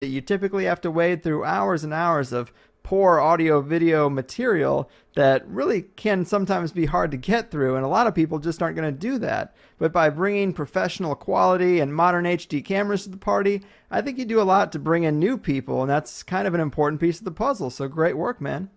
You typically have to wade through hours and hours of poor audio video material that really can sometimes be hard to get through, and a lot of people just aren't going to do that. But by bringing professional quality and modern HD cameras to the party, I think you do a lot to bring in new people, and that's kind of an important piece of the puzzle. So great work, man.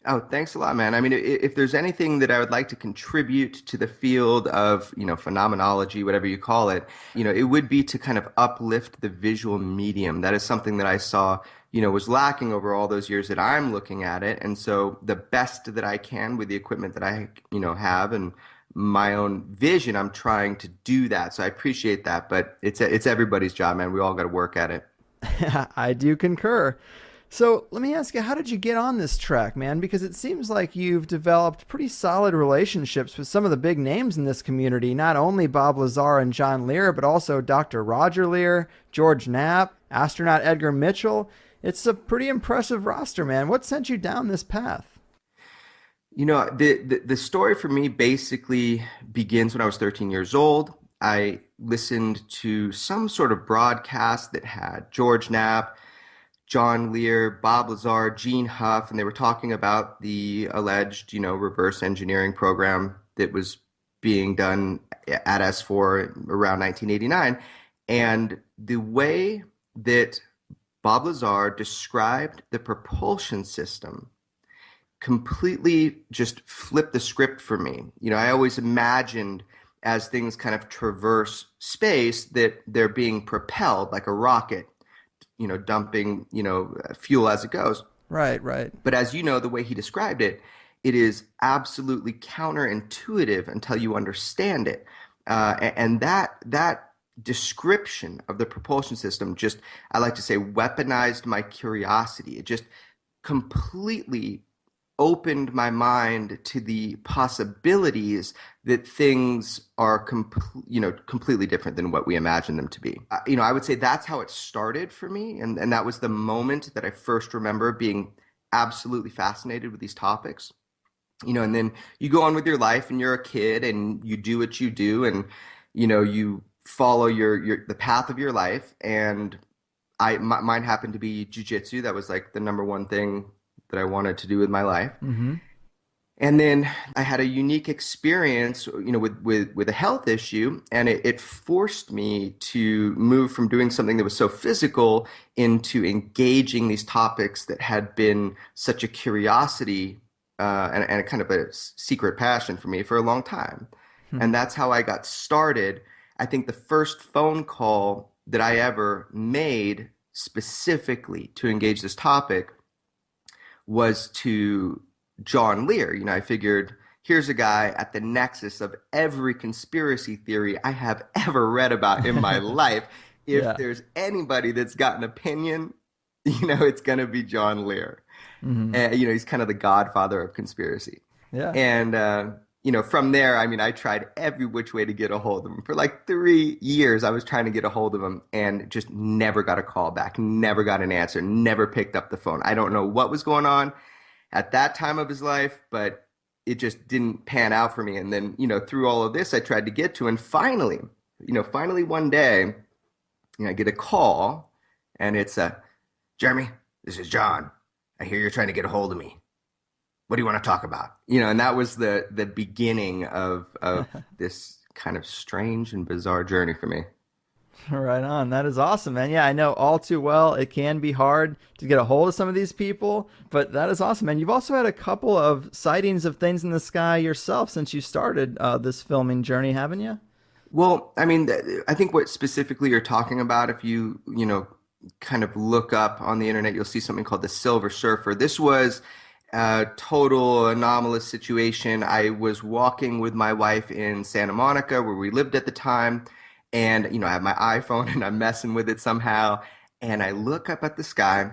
Oh, thanks a lot, man. I mean, if there's anything that I would like to contribute to the field of, phenomenology, whatever you call it, it would be to kind of uplift the visual medium. That is something that I saw, was lacking over all those years that I'm looking at it. And so the best that I can with the equipment that I, have and my own vision, I'm trying to do that. So I appreciate that, but it's everybody's job, man. We all got to work at it. I do concur. So let me ask you, how did you get on this track, man? Because it seems like you've developed pretty solid relationships with some of the big names in this community, not only Bob Lazar and John Lear, but also Dr. Roger Lear, George Knapp, astronaut Edgar Mitchell. It's a pretty impressive roster, man. What sent you down this path? The story for me basically begins when I was 13 years old. I listened to some sort of broadcast that had George Knapp, John Lear, Bob Lazar, Gene Huff, and they were talking about the alleged, reverse engineering program that was being done at S4 around 1989. And the way that Bob Lazar described the propulsion system completely just flipped the script for me. I always imagined as things kind of traverse space that they're being propelled like a rocket, dumping, fuel as it goes. Right, right. But as you know, the way he described it, it is absolutely counterintuitive until you understand it. And that description of the propulsion system just, I like to say, weaponized my curiosity. It just completely opened my mind to the possibilities that things are completely different than what we imagine them to be. I would say that's how it started for me, and that was the moment that I first remember being absolutely fascinated with these topics. And then you go on with your life, and you're a kid, and you do what you do, and you follow the path of your life. And mine happened to be jujitsu. That was like the number one thing that I wanted to do with my life. Mm-hmm. And then I had a unique experience, with a health issue, and it forced me to move from doing something that was so physical into engaging these topics that had been such a curiosity and a kind of a secret passion for me for a long time. Hmm. And that's how I got started. I think the first phone call that I ever made specifically to engage this topic was to John Lear. I figured here's a guy at the nexus of every conspiracy theory I have ever read about in my life. If Yeah. there's anybody that's got an opinion, it's going to be John Lear. Mm-hmm. And, he's kind of the godfather of conspiracy. Yeah. And, from there, I mean, I tried every which way to get a hold of him. For like 3 years, I was trying to get a hold of him and just never got a call back, never got an answer, never picked up the phone. I don't know what was going on at that time of his life, but it just didn't pan out for me. And then, through all of this, I tried to get to, and finally one day, I get a call, and it's Jeremy, this is John. I hear you're trying to get a hold of me. What do you want to talk about? And that was the beginning of this kind of strange and bizarre journey for me. Right on. That is awesome, man. Yeah, I know all too well. It can be hard to get a hold of some of these people, but that is awesome, man. You've also had a couple of sightings of things in the sky yourself since you started this filming journey, haven't you? Well, I mean, I think what specifically you're talking about, if you, kind of look up on the internet, you'll see something called the Silver Surfer. This was a total anomalous situation. I was walking with my wife in Santa Monica, where we lived at the time. And, I have my iPhone and I'm messing with it somehow. And I look up at the sky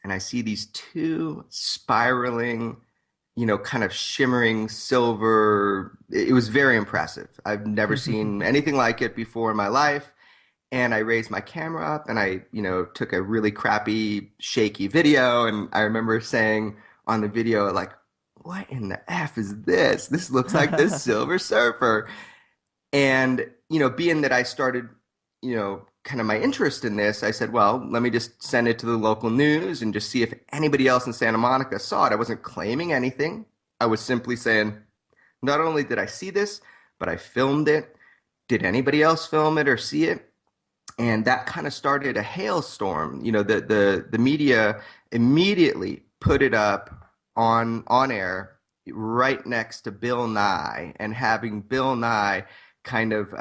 and I see these two spiraling, kind of shimmering silver. It was very impressive. I've never seen anything like it before in my life. And I raised my camera up and I, took a really crappy, shaky video. And I remember saying on the video, like, what in the F is this? This looks like the Silver Surfer. And, being that I started, kind of my interest in this, I said, well, let me just send it to the local news and just see if anybody else in Santa Monica saw it. I wasn't claiming anything. I was simply saying, not only did I see this, but I filmed it. Did anybody else film it or see it? And that kind of started a hailstorm. The media immediately put it up on air right next to Bill Nye, and having Bill Nye kind of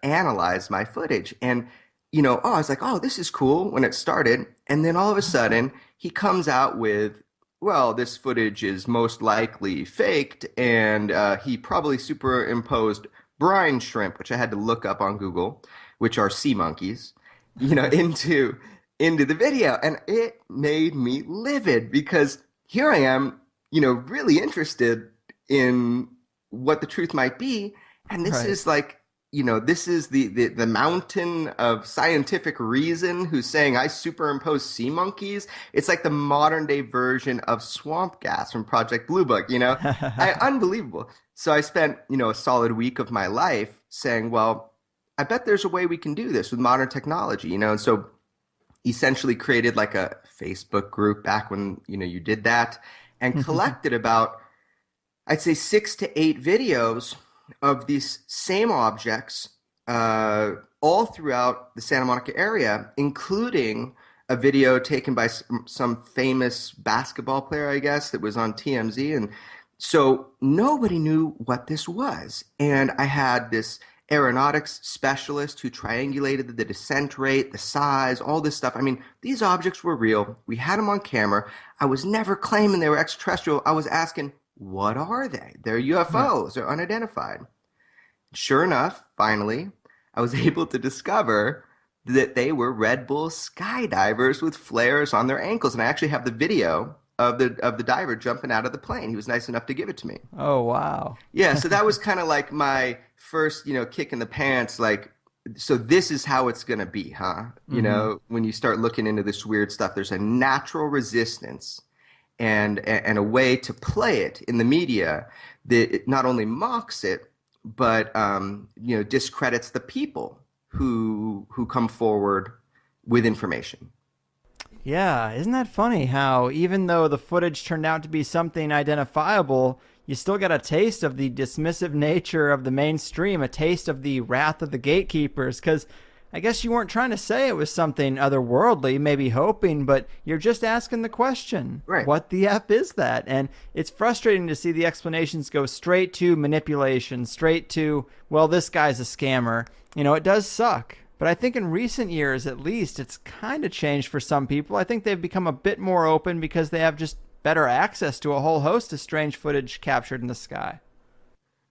analyze my footage. And I was like, oh, this is cool when it started. And then all of a sudden, he comes out with, well, this footage is most likely faked, and he probably superimposed brine shrimp, which I had to look up on Google, which are sea monkeys, into the video. And it made me livid because here I am, really interested in what the truth might be. And this Right. is like, this is the mountain of scientific reason who's saying I superimpose sea monkeys. It's like the modern day version of swamp gas from Project Blue Book, unbelievable. So I spent, a solid week of my life saying, well, I bet there's a way we can do this with modern technology, and so essentially created like a Facebook group back when, you did that, and collected about, I'd say, 6 to 8 videos of these same objects all throughout the Santa Monica area, including a video taken by some famous basketball player, I guess, that was on TMZ. And so nobody knew what this was. And I had this aeronautics specialist who triangulated the descent rate, the size, all this stuff. I mean, these objects were real. We had them on camera. I was never claiming they were extraterrestrial. I was asking, what are they? They're Yeah. UFOs. They're unidentified. Sure enough, finally, I was able to discover that they were Red Bull skydivers with flares on their ankles. And I actually have the video of the diver jumping out of the plane. He was nice enough to give it to me. Oh, wow. Yeah, so that was kind of like my first, kick in the pants. Like, so this is how it's gonna be, huh? Hmm. When you start looking into this weird stuff, there's a natural resistance and a way to play it in the media that it not only mocks it, but discredits the people who come forward with information. Yeah, isn't that funny how even though the footage turned out to be something identifiable, you still got a taste of the dismissive nature of the mainstream, a taste of the wrath of the gatekeepers, because I guess you weren't trying to say it was something otherworldly, maybe hoping, but you're just asking the question, Right. what the F is that? And it's frustrating to see the explanations go straight to manipulation, straight to, well, this guy's a scammer. It does suck. But I think in recent years, at least, it's kind of changed for some people. I think they've become a bit more open because they have just better access to a whole host of strange footage captured in the sky.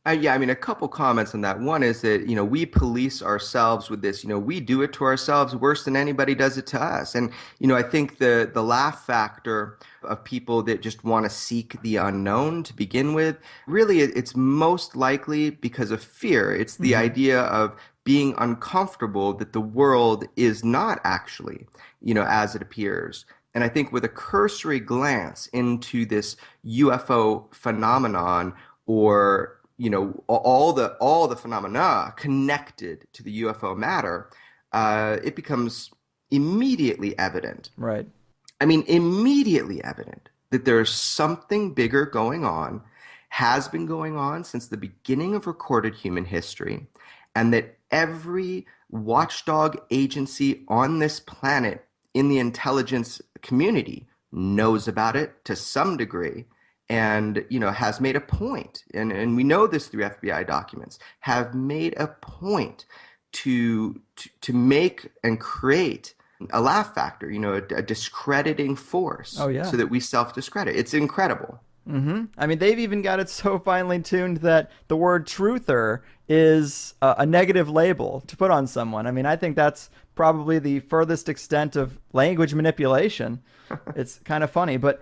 Yeah, I mean, a couple comments on that. One is that, we police ourselves with this. We do it to ourselves worse than anybody does it to us. And, I think the laugh factor of people that just want to seek the unknown to begin with, really, it's most likely because of fear. It's the Mm-hmm. idea of being uncomfortable that the world is not actually, as it appears. And I think with a cursory glance into this UFO phenomenon, or all the phenomena connected to the UFO matter, it becomes immediately evident. Right. I mean, immediately evident that there's something bigger going on, has been going on since the beginning of recorded human history, and that every watchdog agency on this planet in the intelligence community knows about it to some degree, and has made a point, and we know this through FBI documents, have made a point to make and create a laugh factor, a discrediting force Oh, yeah. so that we self-discredit. It's incredible. I mean, they've even got it so finely tuned that the word truther is a negative label to put on someone. I mean, I think that's probably the furthest extent of language manipulation. It's kind of funny, but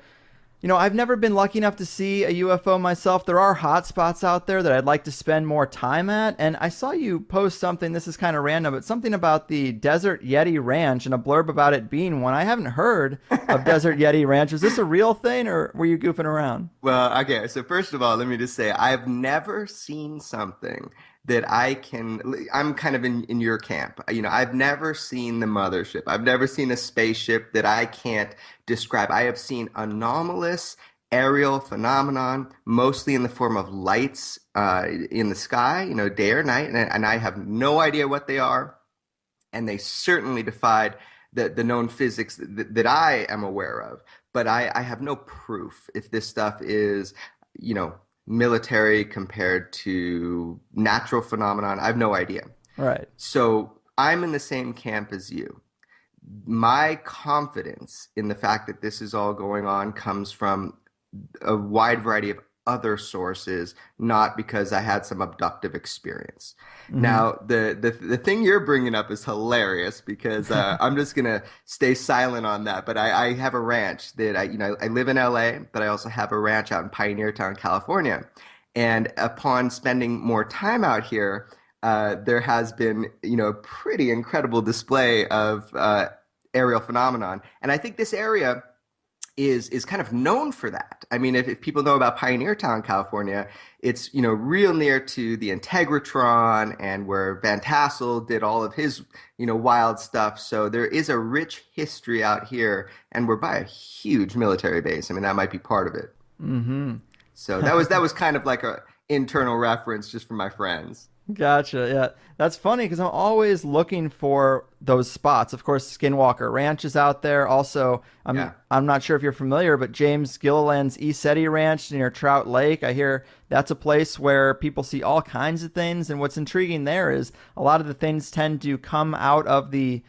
I've never been lucky enough to see a UFO myself. There are hot spots out there that I'd like to spend more time at. And I saw you post something, this is kind of random, but something about the Desert Yeti Ranch and a blurb about it being one. I haven't heard of Desert Yeti Ranch. Is this a real thing or were you goofing around? Well, okay, so first of all, let me just say I've never seen something that I'm kind of in your camp. You know, I've never seen the mothership. I've never seen a spaceship that I can't describe. I have seen anomalous aerial phenomenon, mostly in the form of lights in the sky, you know, day or night, and I have no idea what they are, and they certainly defied the known physics that I am aware of. But I have no proof if this stuff is, you know, military compared to natural phenomenon. I have no idea. Right. So I'm in the same camp as you. My confidence in the fact that this is all going on comes from a wide variety of other sources, not because I had some abductive experience. Hmm. Now, the thing you're bringing up is hilarious because I'm just gonna stay silent on that. But I have a ranch that I live in LA, but I also have a ranch out in Pioneer Town, California. And upon spending more time out here, there has been, you know, a pretty incredible display of aerial phenomenon. And I think this area is kind of known for that. I mean, if people know about Pioneer Town, California, it's, you know, real near to the Integratron and where Van Tassel did all of his, you know, wild stuff. So there is a rich history out here, and we're by a huge military base. I mean, that might be part of it. Hmm. So that was kind of like a internal reference just for my friends. Gotcha. Yeah, that's funny because I'm always looking for those spots. Of course, Skinwalker Ranch is out there. Also, I'm Yeah. I'm not sure if you're familiar, but James Gilliland's East Ranch near Trout Lake. I hear that's a place where people see all kinds of things. And what's intriguing there is a lot of the things tend to come out of the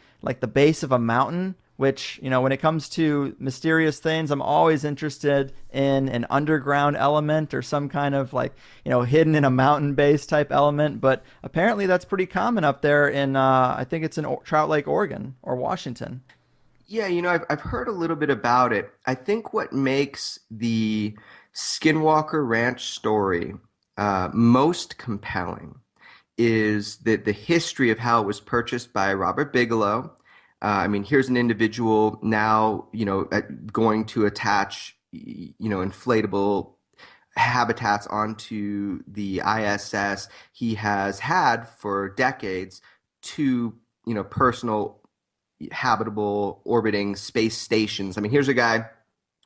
base of a mountain. Which, you know, when it comes to mysterious things, I'm always interested in an underground element or some kind of like, you know, hidden in a mountain base type element. But apparently that's pretty common up there in, I think it's in Trout Lake, Oregon or Washington. Yeah, you know, I've heard a little bit about it. I think what makes the Skinwalker Ranch story most compelling is the history of how it was purchased by Robert Bigelow. I mean, here's an individual now, you know, going to attach, you know, inflatable habitats onto the ISS. He has had for decades two, you know, personal habitable orbiting space stations. I mean, here's a guy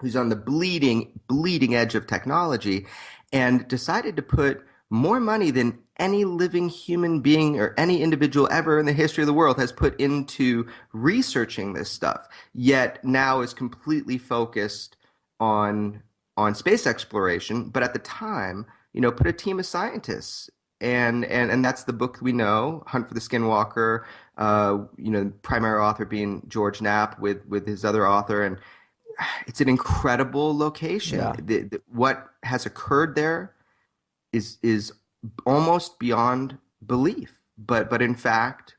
who's on the bleeding edge of technology and decided to put more money than any living human being or any individual ever in the history of the world has put into researching this stuff, yet now is completely focused on on space exploration. But at the time, you know, put a team of scientists, and that's the book we know, Hunt for the Skinwalker. You know, primary author being George Knapp with his other author, and it's an incredible location. Yeah. What has occurred there is almost beyond belief. But in fact,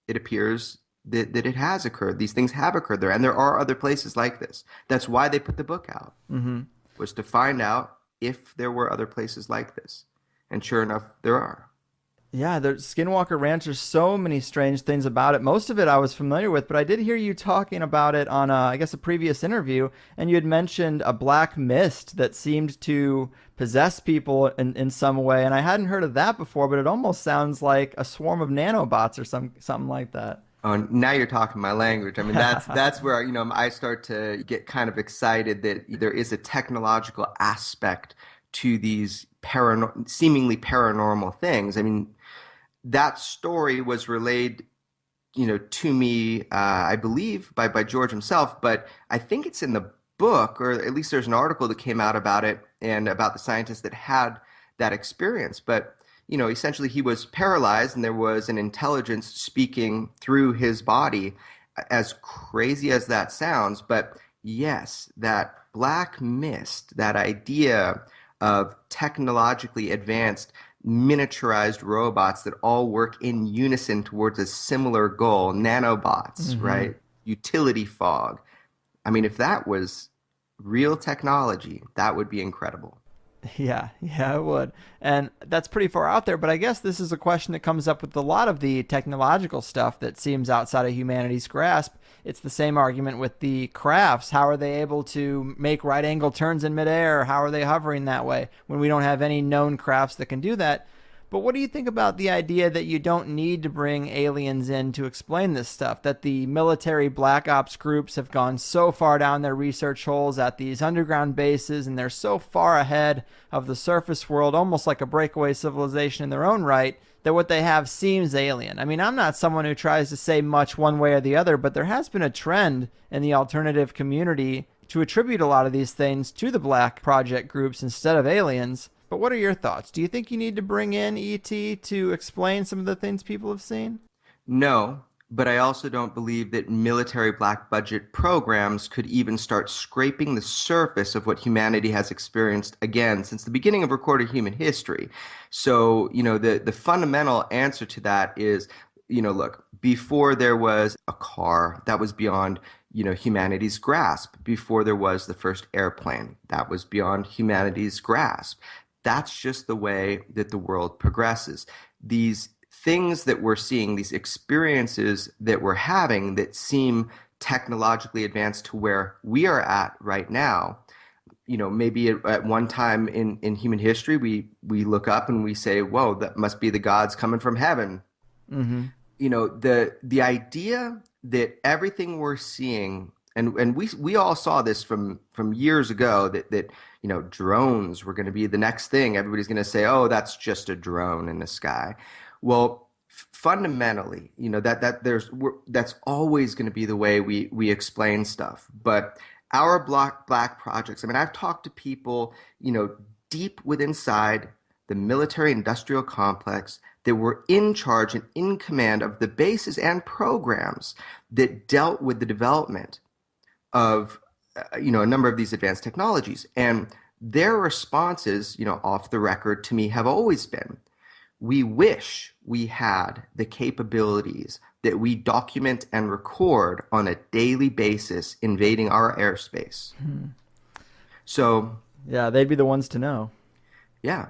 it appears that it has occurred. These things have occurred there, and there are other places like this. That's why they put the book out, Hmm. was to find out if there were other places like this. And sure enough, there are. Yeah, there's Skinwalker Ranch. There's so many strange things about it. Most of it I was familiar with, but I did hear you talking about it on, I guess, a previous interview, and you had mentioned a black mist that seemed to possess people in some way, and I hadn't heard of that before, but it almost sounds like a swarm of nanobots or something like that. Oh, now you're talking my language. I mean, that's where, you know, I start to get kind of excited that there is a technological aspect to these seemingly paranormal things. I mean, that story was relayed, you know, to me, I believe by George himself, but I think it's in the book, or at least there's an article that came out about it and about the scientist that had that experience. But, you know, essentially he was paralyzed and there was an intelligence speaking through his body, as crazy as that sounds. But yes, that black mist, that idea of technologically advanced miniaturized robots that all work in unison towards a similar goal, nanobots, Hmm. right? Utility fog. I mean, if that was real technology, that would be incredible. Yeah, yeah, it would. And that's pretty far out there, but I guess this is a question that comes up with a lot of the technological stuff that seems outside of humanity's grasp. It's the same argument with the crafts. How are they able to make right angle turns in midair? How are they hovering that way when we don't have any known crafts that can do that? But what do you think about the idea that you don't need to bring aliens in to explain this stuff? That the military black ops groups have gone so far down their research holes at these underground bases, and they're so far ahead of the surface world, almost like a breakaway civilization in their own right, that what they have seems alien. I mean, I'm not someone who tries to say much one way or the other, but there has been a trend in the alternative community to attribute a lot of these things to the black project groups instead of aliens. But what are your thoughts? Do you think you need to bring in ET to explain some of the things people have seen? No, but I also don't believe that military black budget programs could even start scraping the surface of what humanity has experienced again since the beginning of recorded human history. So, the fundamental answer to that is, look, before there was a car, that was beyond, humanity's grasp. Before there was the first airplane, that was beyond humanity's grasp. That's just the way that the world progresses. These things that we're seeing, these experiences that we're having that seem technologically advanced to where we are at right now, maybe at one time in human history, we look up and we say, whoa, that must be the gods coming from heaven. Mm-hmm. The idea that everything we're seeing, and we all saw this from years ago, that drones were going to be the next thing. Everybody's going to say, oh, that's just a drone in the sky. Well, fundamentally, that's always going to be the way we explain stuff. But our black projects, I mean, I've talked to people, deep within inside the military industrial complex that were in charge and in command of the bases and programs that dealt with the development of a number of these advanced technologies. And their responses, off the record to me have always been, we wish we had the capabilities that we document and record on a daily basis invading our airspace. So, yeah, they'd be the ones to know. Yeah.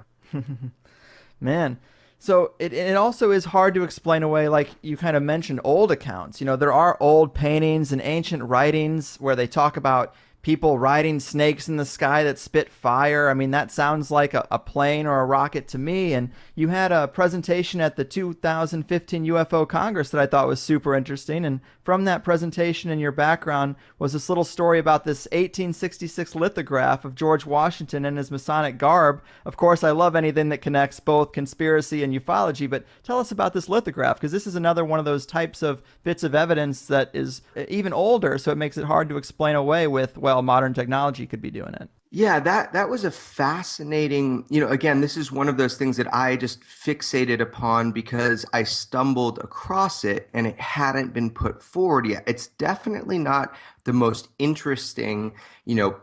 Man. So it also is hard to explain away, like you kind of mentioned, old accounts. There are old paintings and ancient writings where they talk about people riding snakes in the sky that spit fire. I mean, that sounds like a plane or a rocket to me. And you had a presentation at the 2015 UFO Congress that I thought was super interesting. And from that presentation in your background was this little story about this 1866 lithograph of George Washington in his Masonic garb. Of course, I love anything that connects both conspiracy and ufology, but tell us about this lithograph, because this is another one of those types of bits of evidence that is even older, so it makes it hard to explain away with, well, modern technology could be doing it. Yeah, that was a fascinating, again, this is one of those things that I just fixated upon because I stumbled across it and it hadn't been put forward yet. It's definitely not the most interesting,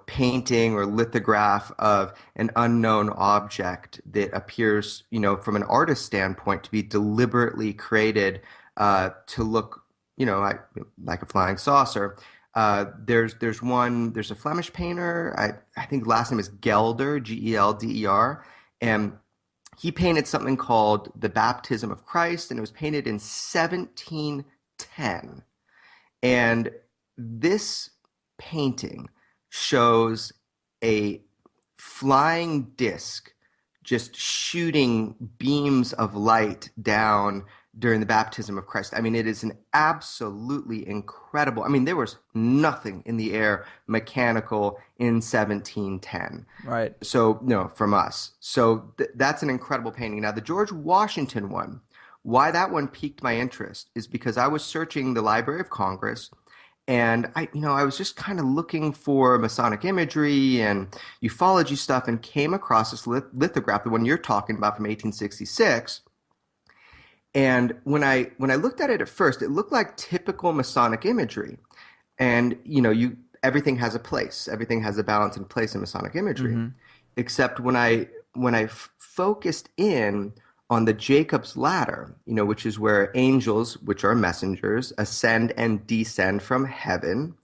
painting or lithograph of an unknown object that appears, from an artist standpoint to be deliberately created to look, like a flying saucer. There's a Flemish painter, I think last name is Gelder, Gelder, and he painted something called The Baptism of Christ, and it was painted in 1710. And this painting shows a flying disc just shooting beams of light down during the baptism of Christ. I mean, it is an absolutely incredible. I mean, there was nothing in the air mechanical in 1710. Right. So, from us. So that's an incredible painting. Now, the George Washington one, why that one piqued my interest is because I was searching the Library of Congress, and I was just kind of looking for Masonic imagery and ufology stuff, and came across this lithograph, the one you're talking about from 1866. And when I looked at it at first, it looked like typical Masonic imagery. And, everything has a place. Everything has a balance and place in Masonic imagery. Mm-hmm. Except when I focused in on the Jacob's ladder, which is where angels, which are messengers, ascend and descend from heaven.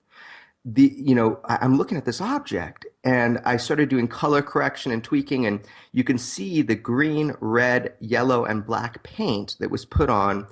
I'm looking at this object, and I started doing color correction and tweaking, and you can see the green, red, yellow, and black paint that was put on,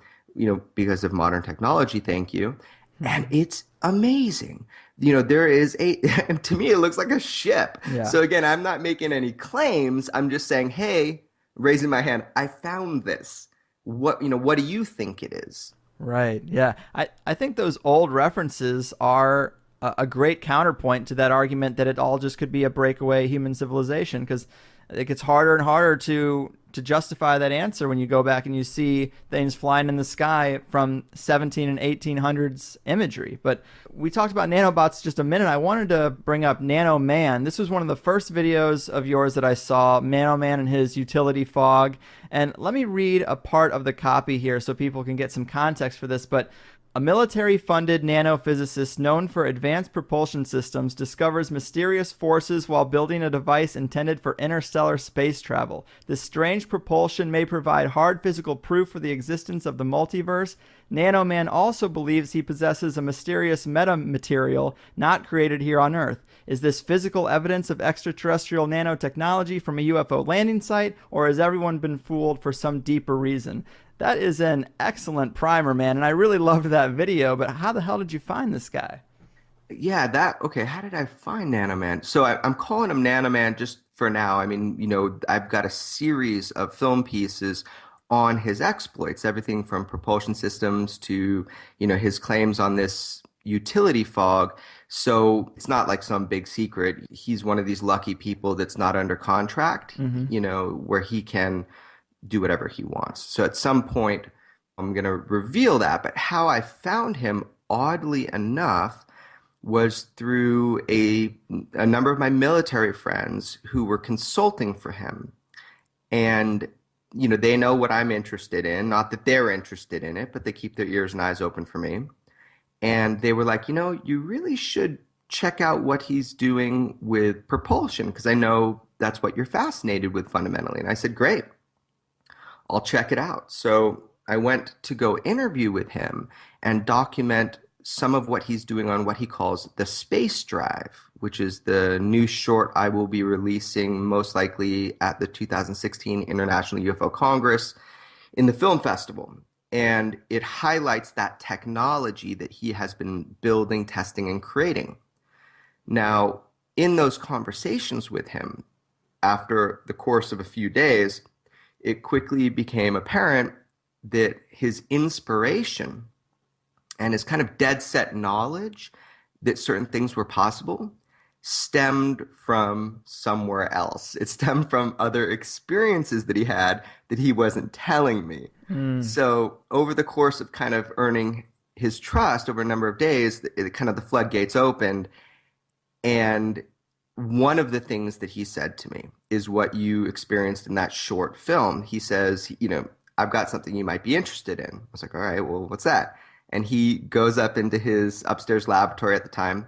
because of modern technology, thank you. And it's amazing. There is and to me, it looks like a ship. Yeah. So again, I'm not making any claims. I'm just saying, hey, raising my hand. I found this. What do you think it is? Right. Yeah. I think those old references are a great counterpoint to that argument that it all just could be a breakaway human civilization, because it gets harder and harder to justify that answer when you go back and you see things flying in the sky from 17 and 1800s imagery. But we talked about nanobots just a minute. I wanted to bring up Nano Man. This was one of the first videos of yours that I saw, Nano Man and his utility fog. And let me read a part of the copy here so people can get some context for this. But a military-funded nanophysicist known for advanced propulsion systems discovers mysterious forces while building a device intended for interstellar space travel. This strange propulsion may provide hard physical proof for the existence of the multiverse. Nanoman also believes he possesses a mysterious metamaterial not created here on Earth. Is this physical evidence of extraterrestrial nanotechnology from a UFO landing site, or has everyone been fooled for some deeper reason? That is an excellent primer, man, and I really loved that video, but how the hell did you find this guy? Yeah, okay. How did I find Nanoman? So I'm calling him Nanoman just for now. I mean, I've got a series of film pieces on his exploits, everything from propulsion systems to, his claims on this utility fog. So it's not like some big secret. He's one of these lucky people that's not under contract, Mm-hmm. where he can do whatever he wants. So at some point, I'm going to reveal that. But how I found him, oddly enough, was through a number of my military friends who were consulting for him. And, they know what I'm interested in. Not that they're interested in it, but they keep their ears and eyes open for me. And they were like, you really should check out what he's doing with propulsion, because I know that's what you're fascinated with fundamentally. And I said, great. I'll check it out. So I went to go interview with him and document some of what he's doing on what he calls the space drive, which is the new short I will be releasing most likely at the 2016 International UFO Congress in the film festival. And it highlights that technology that he has been building, testing, and creating. Now, in those conversations with him, after the course of a few days, it quickly became apparent that his inspiration and his kind of dead set knowledge that certain things were possible stemmed from somewhere else. It stemmed from other experiences that he had that he wasn't telling me. Mm. So over the course of kind of earning his trust over a number of days, kind of the floodgates opened. And one of the things that he said to me is what you experienced in that short film. He says, I've got something you might be interested in. I was like, all right, well, what's that? And he goes up into his upstairs laboratory at the time,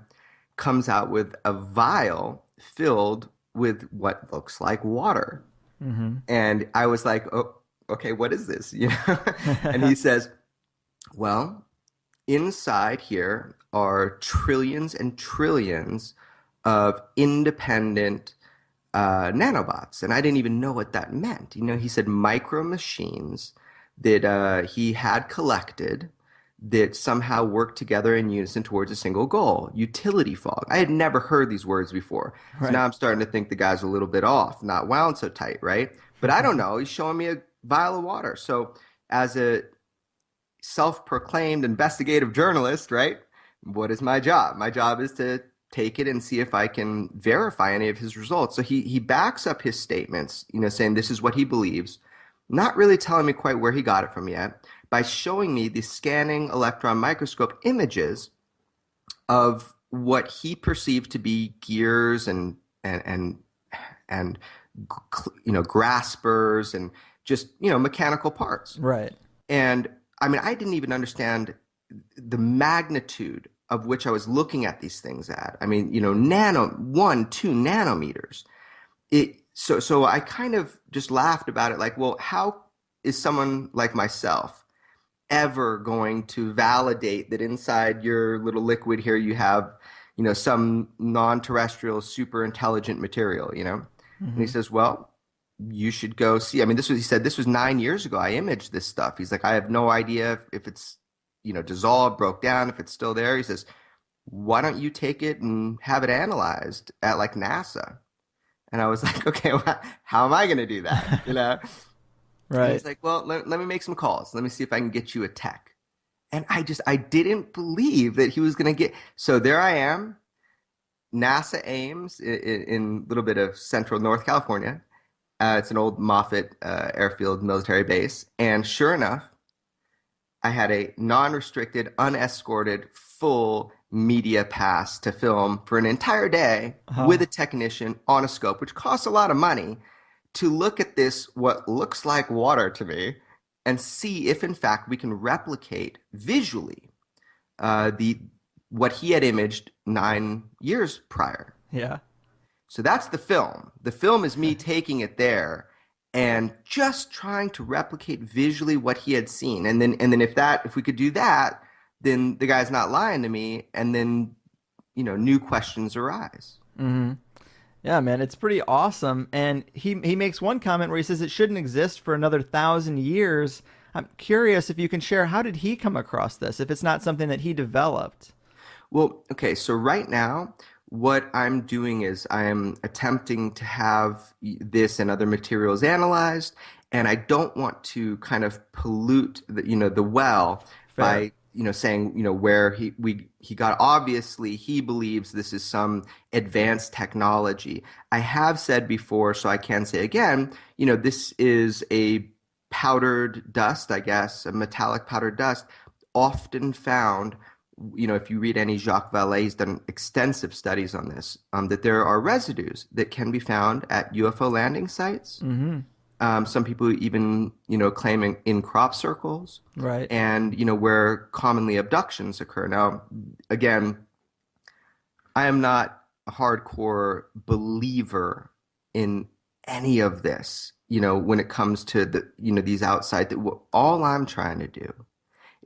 comes out with a vial filled with what looks like water. Mm-hmm. And I was like, oh, okay, what is this? And he says, well, inside here are trillions and trillions of independent nanobots. And I didn't even know what that meant. He said micro machines that he had collected that somehow work together in unison towards a single goal, utility fog. I had never heard these words before. So Right. now I'm starting to think the guy's a little bit off, not wound so tight, right? But I don't know. He's showing me a vial of water. So as a self-proclaimed investigative journalist, right? What is my job? My job is to take it and see if I can verify any of his results. So he backs up his statements, saying this is what he believes, not really telling me quite where he got it from yet, by showing me the scanning electron microscope images of what he perceived to be gears and graspers and just mechanical parts. Right. And I mean, I didn't even understand the magnitude of which I was looking at these things at. I mean, 2 nanometers. So I kind of just laughed about it, like, well, how is someone like myself ever going to validate that inside your little liquid here you have, some non-terrestrial super intelligent material? And he Mm-hmm. says, well, you should go see. I mean, he said this was 9 years ago. I imaged this stuff. He's like, I have no idea if it's, dissolved, broke down, if it's still there. He says, why don't you take it and have it analyzed at like NASA? And I was like, okay, well, how am I going to do that? And Right. he's like, well, let me make some calls. Let me see if I can get you a tech. And I didn't believe that he was going to get. So there I am, NASA Ames in a little bit of central North California. It's an old Moffett airfield military base. And sure enough, I had a non-restricted, unescorted, full media pass to film for an entire day with a Oh, technician on a scope, which costs a lot of money to look at this, what looks like water to me, and see if in fact we can replicate visually the what he had imaged 9 years prior. yeah. So that's the film. The film is me taking it there and just trying to replicate visually what he had seen. And then if we could do that, then the guy's not lying to me, and then new questions arise. Hmm. Yeah, man, it's pretty awesome. And he makes one comment where he says it shouldn't exist for another 1,000 years. I'm curious if you can share, how did he come across this if it's not something that he developed? Well, okay, so right now, what I'm doing is I am attempting to have this and other materials analyzed, and I don't want to kind of pollute the well Fair. by saying where he got. Obviously, he believes this is some advanced technology. I have said before, so I can say again, this is a powdered dust, I guess, a metallic powdered dust, often found, if you read any Jacques Vallée, he's done extensive studies on this, that there are residues that can be found at UFO landing sites. Hmm. Some people even, claiming in crop circles Right. and, where commonly abductions occur. Now, again, I am not a hardcore believer in any of this, when it comes to these outside, that all I'm trying to do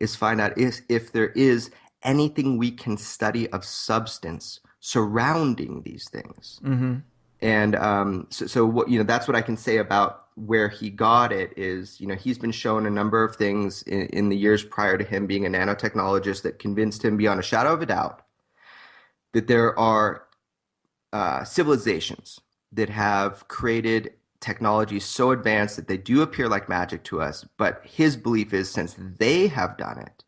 is find out if there is anything we can study of substance surrounding these things. Hmm. And so what that's what I can say about where he got it is, he's been shown a number of things in the years prior to him being a nanotechnologist that convinced him beyond a shadow of a doubt that there are civilizations that have created technologies so advanced that they do appear like magic to us. But his belief is, since they have done it,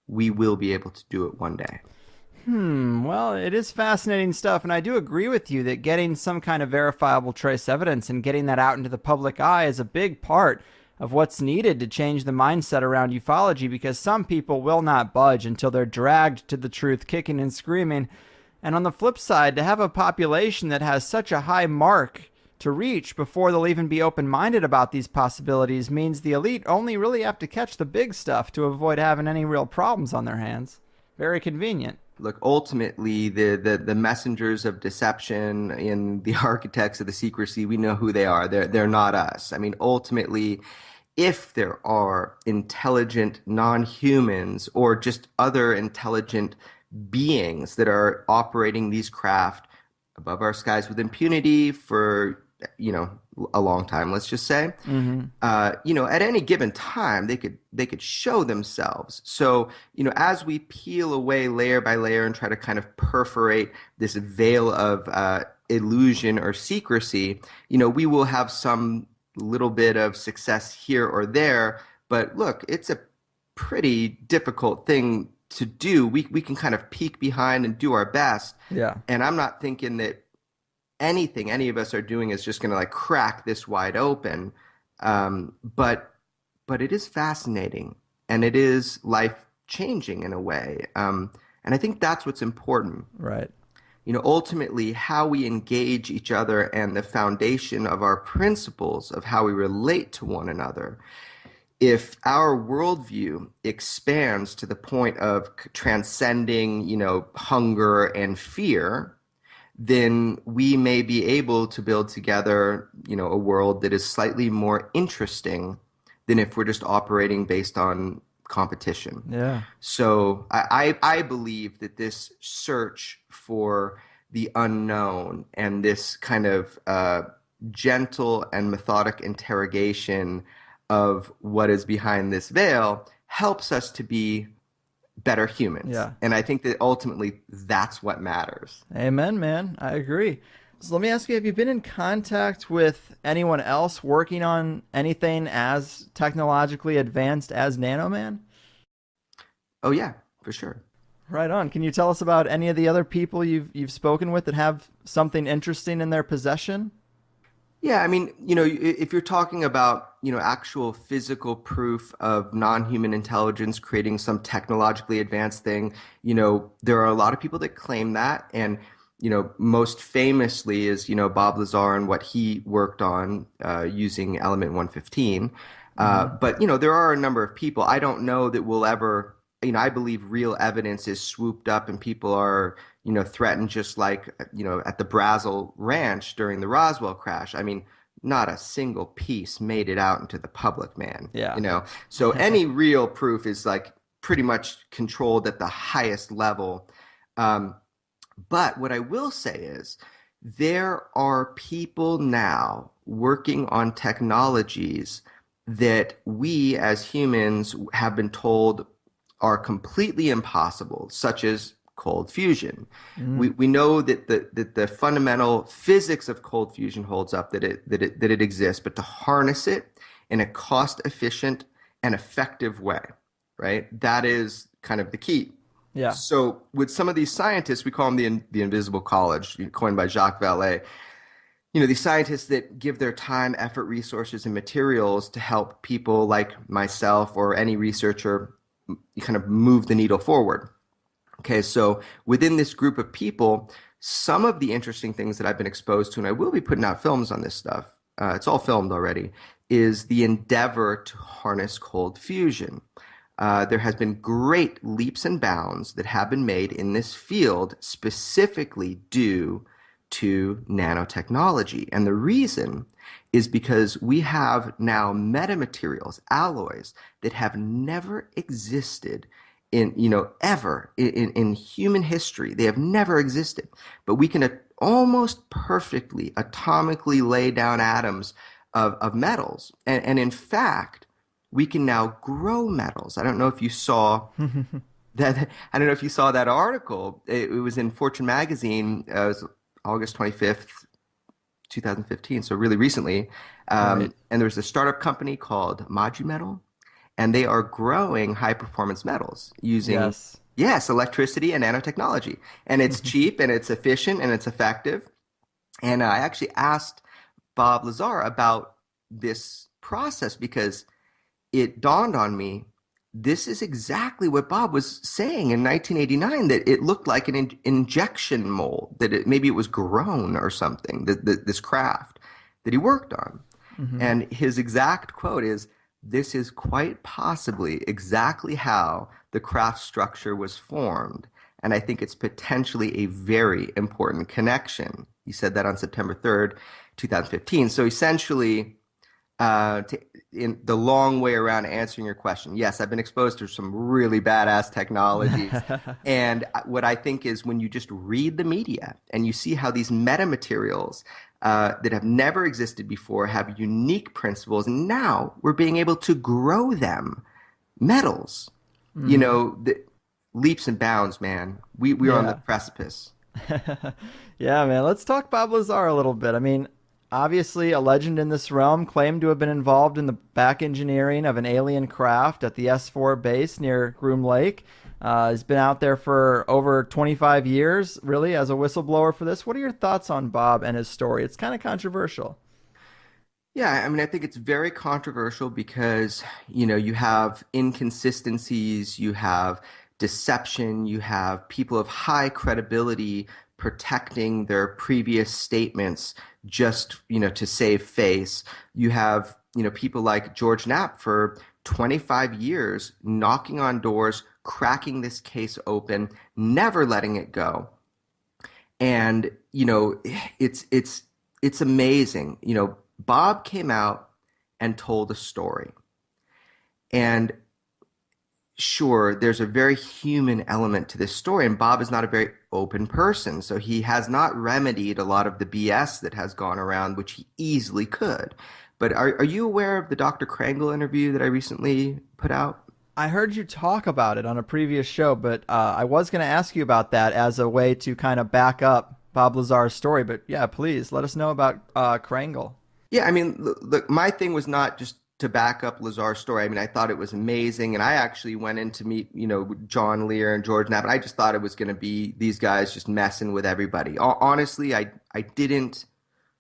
we will be able to do it one day. Well, it is fascinating stuff, and I do agree with you that getting some kind of verifiable trace evidence and getting that out into the public eye is a big part of what's needed to change the mindset around ufology, because some people will not budge until they're dragged to the truth kicking and screaming. And on the flip side, to have a population that has such a high mark to reach before they'll even be open-minded about these possibilities means the elite only really have to catch the big stuff to avoid having any real problems on their hands. Very convenient. Look, ultimately, the messengers of deception and the architects of the secrecy, we know who they are. They're not us. I mean, ultimately, if there are intelligent non-humans or just other intelligent beings that are operating these craft above our skies with impunity for, a long time, let's just say, Hmm. at any given time, they could show themselves. So, as we peel away layer by layer and try to kind of perforate this veil of illusion or secrecy, we will have some little bit of success here or there. But look, it's a pretty difficult thing to do. We can kind of peek behind and do our best. Yeah. And I'm not thinking that anything any of us are doing is just going to like crack this wide open. But it is fascinating, and it is life changing in a way. And I think that's what's important. Right. Ultimately, how we engage each other and the foundation of our principles of how we relate to one another. If our worldview expands to the point of transcending, hunger and fear, then we may be able to build together, a world that is slightly more interesting than if we're just operating based on competition. Yeah. So I believe that this search for the unknown and this kind of gentle and methodic interrogation of what is behind this veil helps us to be better humans. Yeah. And I think that ultimately that's what matters. Amen, man. I agree. So let me ask you, have you been in contact with anyone else working on anything as technologically advanced as Nanoman? Oh yeah, for sure. Right on. Can you tell us about any of the other people you've spoken with that have something interesting in their possession? Yeah, I mean, if you're talking about, actual physical proof of non-human intelligence creating some technologically advanced thing, there are a lot of people that claim that. And, most famously is, Bob Lazar and what he worked on using element 115. Mm-hmm. But, there are a number of people. I don't know that we'll ever, I believe real evidence is swooped up and people are threatened just like, at the Brazel Ranch during the Roswell crash. I mean, not a single piece made it out into the public, man. Yeah. So any real proof is like pretty much controlled at the highest level. Um, but what I will say is there are people now working on technologies that we as humans have been told are completely impossible, such as cold fusion. Mm. We know that the fundamental physics of cold fusion holds up, that it exists, but to harness it in a cost efficient and effective way, right? That is kind of the key. Yeah. So with some of these scientists, we call them the invisible college, coined by Jacques Vallée. These scientists that give their time, effort, resources, and materials to help people like myself or any researcher kind of move the needle forward. Okay, so within this group of people, some of the interesting things that I've been exposed to, and I will be putting out films on this stuff, it's all filmed already, is the endeavor to harness cold fusion. There has been great leaps and bounds that have been made in this field specifically due to nanotechnology. And the reason is because we have now metamaterials, alloys that have never existed in, ever in human history. They have never existed. But we can almost perfectly atomically lay down atoms of metals. And in fact, we can now grow metals. I don't know if you saw that. I don't know if you saw that article. It was in Fortune magazine. It was August 25th, 2015. So really recently. Right. And there was a startup company called Maju Metal, and they are growing high performance metals using, Yes. yes, electricity and nanotechnology. And it's cheap and it's efficient and it's effective. And I actually asked Bob Lazar about this process because it dawned on me this is exactly what Bob was saying in 1989, that it looked like an injection mold, that maybe it was grown or something, this craft that he worked on. Mm-hmm. And his exact quote is, "This is quite possibly exactly how the craft structure was formed. And I think it's potentially a very important connection." He said that on September 3rd, 2015. So essentially, in the long way around answering your question, yes, I've been exposed to some really badass technologies. And what I think is when you just read the media and you see how these metamaterials that have never existed before have unique principles, and now we're being able to grow them, metals, Mm-hmm. the leaps and bounds, man. We are on the Yeah. precipice. Yeah, man. Let's talk Bob Lazar a little bit. I mean, obviously, a legend in this realm, claimed to have been involved in the back engineering of an alien craft at the S4 base near Groom Lake. He's been out there for over 25 years, really, as a whistleblower for this. What are your thoughts on Bob and his story? It's kind of controversial. Yeah, I mean, I think it's very controversial because, you have inconsistencies, you have deception, you have people of high credibility protecting their previous statements just, to save face. You have, people like George Knapp for 25 years knocking on doors, cracking this case open, never letting it go. And it's amazing. Bob came out and told a story. And sure, there's a very human element to this story, and Bob is not a very open person, so he has not remedied a lot of the BS that has gone around, which he easily could. But are you aware of the Dr. Krangle interview that I recently put out? I heard you talk about it on a previous show, but I was going to ask you about that as a way to kind of back up Bob Lazar's story. But yeah, please let us know about Krangle. Yeah, I mean, look, my thing was not just to back up Lazar's story. I mean, I thought it was amazing, and I actually went in to meet, John Lear and George Knapp, and I just thought it was going to be these guys just messing with everybody. Honestly, I didn't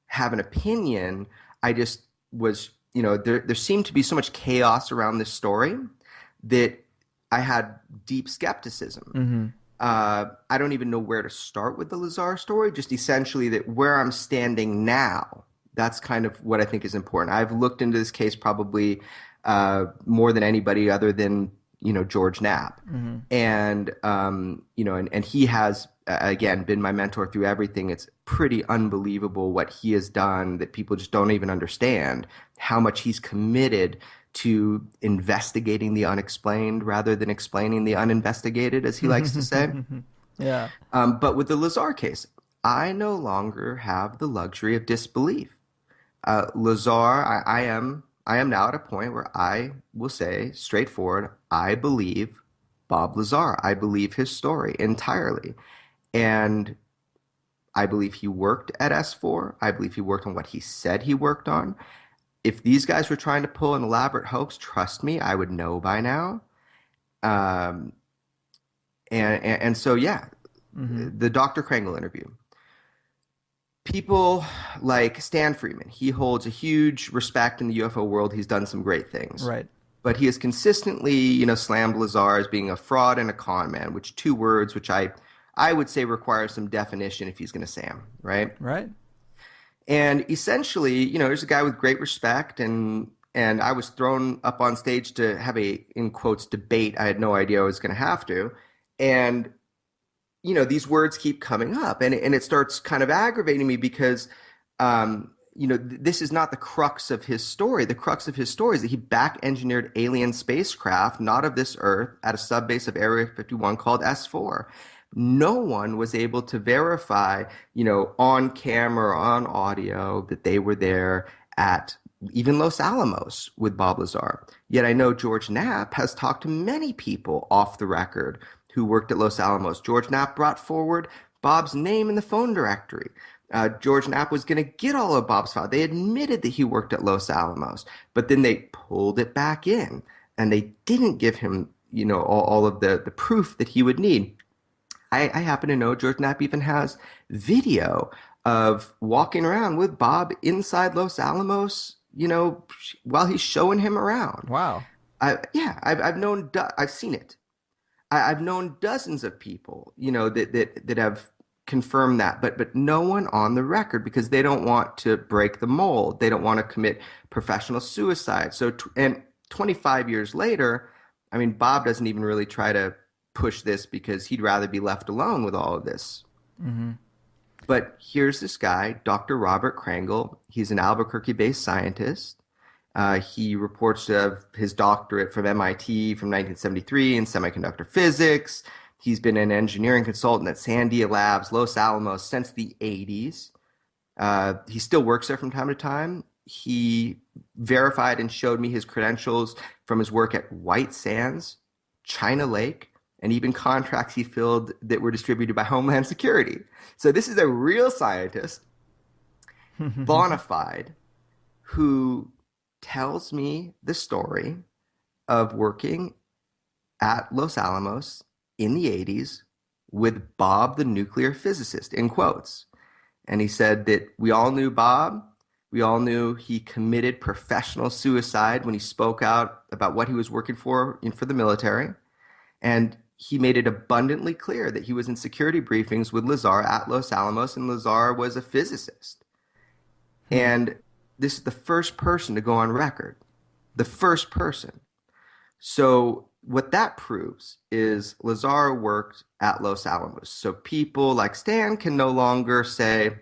have an opinion. I just was, there seemed to be so much chaos around this story that I had deep skepticism. Mm-hmm. I don't even know where to start with the Lazar story, just essentially that where I'm standing now, that's kind of what I think is important. I've looked into this case probably more than anybody other than, George Knapp. Mm-hmm. And, and he has, again, been my mentor through everything. It's pretty unbelievable what he has done that people just don't even understand, how much he's committed to investigating the unexplained rather than explaining the uninvestigated, as he likes to say. Yeah. But with the Lazar case, I no longer have the luxury of disbelief. Lazar, I am now at a point where I will say straightforward, I believe Bob Lazar. I believe his story entirely. And I believe he worked at S4. I believe he worked on what he said he worked on. If these guys were trying to pull an elaborate hoax, trust me, I would know by now. And so, yeah, Mm-hmm. the Dr. Krangle interview. People like Stan Freeman, he holds a huge respect in the UFO world. He's done some great things. Right. But he has consistently, slammed Lazar as being a fraud and a con man, which two words which I would say require some definition if he's going to say them, right? Right. And essentially, there's a guy with great respect, and I was thrown up on stage to have a, in quotes, debate. I had no idea I was going to have to. And these words keep coming up, and it starts kind of aggravating me because, this is not the crux of his story. The crux of his story is that he back-engineered alien spacecraft, not of this Earth, at a subbase of Area 51 called S4. No one was able to verify, on camera or on audio that they were there at even Los Alamos with Bob Lazar. Yet I know George Knapp has talked to many people off the record who worked at Los Alamos. George Knapp brought forward Bob's name in the phone directory. George Knapp was going to get all of Bob's files. They admitted that he worked at Los Alamos, but then they pulled it back in, and they didn't give him, all of the proof that he would need. I happen to know George Knapp even has video of walking around with Bob inside Los Alamos, while he's showing him around. Wow. I've seen it. I've known dozens of people, that have confirmed that, but no one on the record, because they don't want to break the mold. They don't want to commit professional suicide. So, and 25 years later, I mean, Bob doesn't even really try to push this because he'd rather be left alone with all of this. Mm-hmm. But here's this guy, Dr. Robert Krangle. He's an Albuquerque-based scientist. He reports to have his doctorate from MIT from 1973 in semiconductor physics. He's been an engineering consultant at Sandia Labs, Los Alamos, since the 80s. He still works there from time to time. He verified and showed me his credentials from his work at White Sands, China Lake, and even contracts he filled that were distributed by Homeland Security. So this is a real scientist, bona fide, who tells me the story of working at Los Alamos in the 80s with Bob the nuclear physicist, in quotes. And he said that we all knew Bob. We all knew he committed professional suicide when he spoke out about what he was working for the military. And he made it abundantly clear that he was in security briefings with Lazar at Los Alamos, and Lazar was a physicist. And this is the first person to go on record. The first person. So what that proves is Lazar worked at Los Alamos. So people like Stan can no longer say,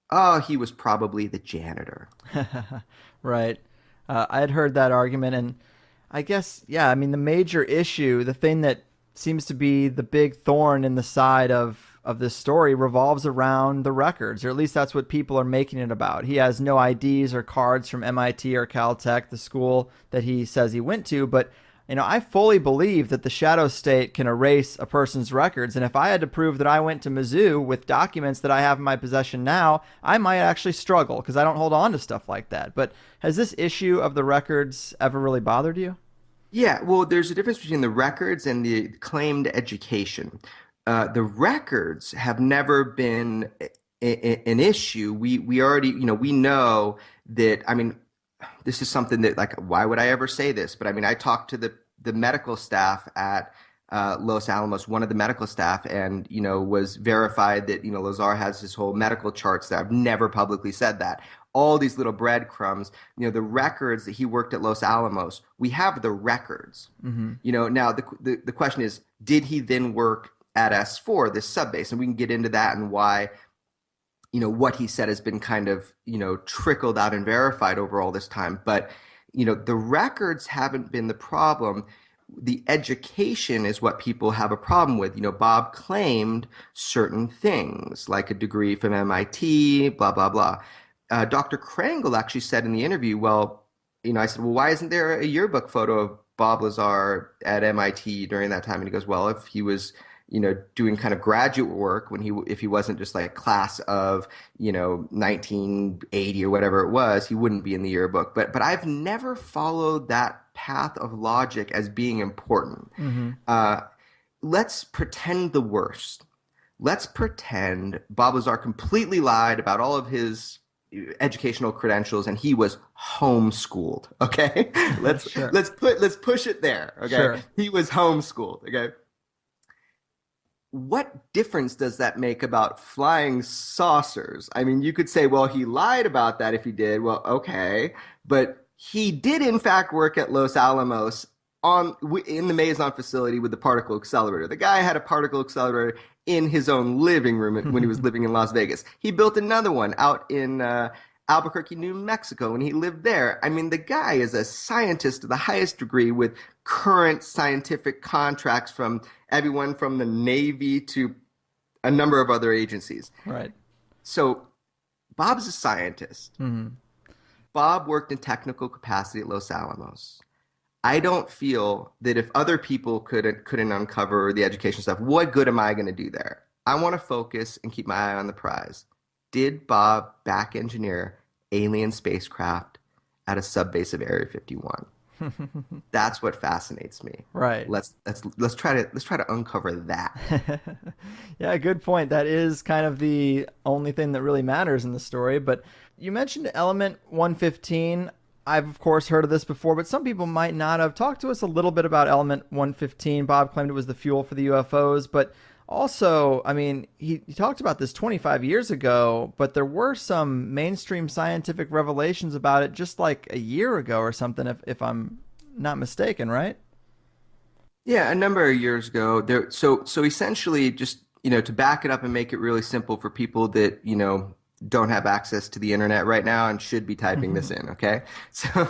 oh, he was probably the janitor. Right. I had heard that argument, and I guess, yeah, I mean, the major issue, the thing that seems to be the big thorn in the side of this story revolves around the records, or at least that's what people are making it about. He has no IDs or cards from MIT or Caltech, the school that he says he went to, but I fully believe that the shadow state can erase a person's records. And if I had to prove that I went to Mizzou with documents that I have in my possession now, I might actually struggle because I don't hold on to stuff like that. But has this issue of the records ever really bothered you? Yeah, well, there's a difference between the records and the claimed education. The records have never been an issue. We already, we know that. I mean, this is something that, like, why would I ever say this? But I mean, I talked to the medical staff at Los Alamos, one of the medical staff, and was verified that Lazar has his whole medical charts there. I've never publicly said that. All these little breadcrumbs, the records that he worked at Los Alamos, we have the records. Mm-hmm. Now the question is, did he then work at S4, this subbase? And we can get into that and why, what he said has been kind of, trickled out and verified over all this time. But, the records haven't been the problem. The education is what people have a problem with. Bob claimed certain things, like a degree from MIT, blah, blah, blah. Dr. Krangle actually said in the interview, well, I said, well, why isn't there a yearbook photo of Bob Lazar at MIT during that time? And he goes, well, if he was, doing kind of graduate work if he wasn't just like class of, 1980 or whatever it was, he wouldn't be in the yearbook. But I've never followed that path of logic as being important. Mm-hmm. Let's pretend the worst. Let's pretend Bob Lazar completely lied about all of his educational credentials and he was homeschooled. Okay, Sure. let's push it there. Okay, Sure. he was homeschooled. Okay, what difference does that make about flying saucers? I mean, you could say, well, he lied about that if he did. Well, okay, but he did in fact work at Los Alamos in the Maison facility with the particle accelerator. The guy had a particle accelerator in his own living room when he was living in Las Vegas. He built another one out in Albuquerque, New Mexico, when he lived there. I mean, the guy is a scientist to the highest degree with current scientific contracts from everyone from the Navy to a number of other agencies. Right. So Bob's a scientist. Mm-hmm. Bob worked in technical capacity at Los Alamos. I don't feel that if other people couldn't uncover the education stuff, what good am I going to do there? I want to focus and keep my eye on the prize. Did Bob back engineer alien spacecraft at a subbase of Area 51? That's what fascinates me. Right. Let's try to uncover that. Yeah, good point. That is kind of the only thing that really matters in the story. But you mentioned element 115. I've, of course, heard of this before, but some people might not have. Talked to us a little bit about element 115. Bob claimed it was the fuel for the UFOs, but also, I mean, he talked about this 25 years ago, but there were some mainstream scientific revelations about it just like a year ago or something, if I'm not mistaken, right? Yeah, a number of years ago. So essentially, just to back it up and make it really simple for people that don't have access to the internet right now and should be typing this in, okay? So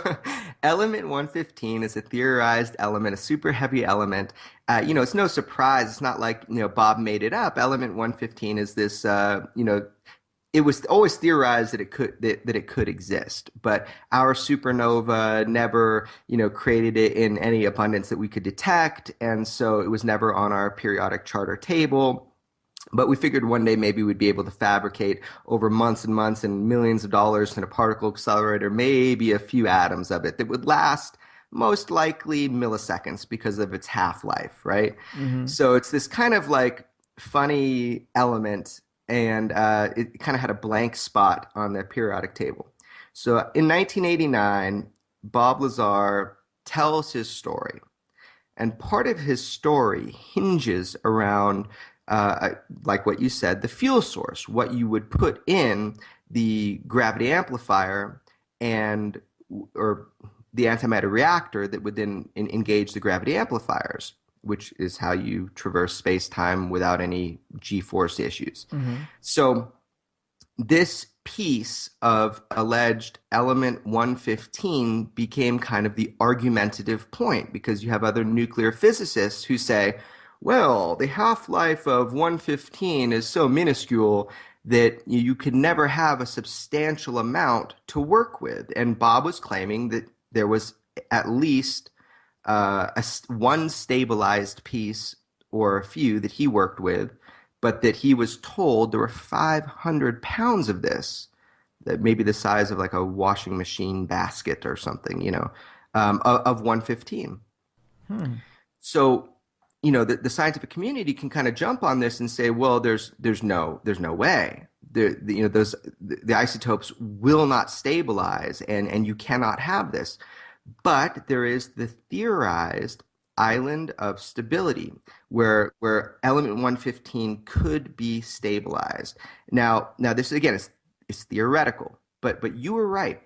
element 115 is a theorized element, a super heavy element. It's no surprise. It's not like, Bob made it up. Element 115 is this, it was always theorized that it could exist, but our supernova never, created it in any abundance that we could detect, and so it was never on our periodic charter table. But we figured one day maybe we'd be able to fabricate over months and months and millions of dollars in a particle accelerator, maybe a few atoms of it that would last most likely milliseconds because of its half-life, right? Mm-hmm. So it's this kind of like funny element, and it kind of had a blank spot on the periodic table. So in 1989, Bob Lazar tells his story, and part of his story hinges around like what you said, the fuel source, what you would put in the gravity amplifier or the antimatter reactor that would then engage the gravity amplifiers, which is how you traverse space-time without any G-force issues. Mm-hmm. So this piece of alleged element 115 became kind of the argumentative point, because you have other nuclear physicists who say, well, the half-life of 115 is so minuscule that you could never have a substantial amount to work with. And Bob was claiming that there was at least one stabilized piece or a few that he worked with, but that he was told there were 500 pounds of this, that maybe the size of like a washing machine basket or something, of 115. Hmm. So, the scientific community can kind of jump on this and say, well, there's no way. The isotopes will not stabilize, and you cannot have this. But there is the theorized island of stability where element 115 could be stabilized. Now this again is theoretical, but you were right.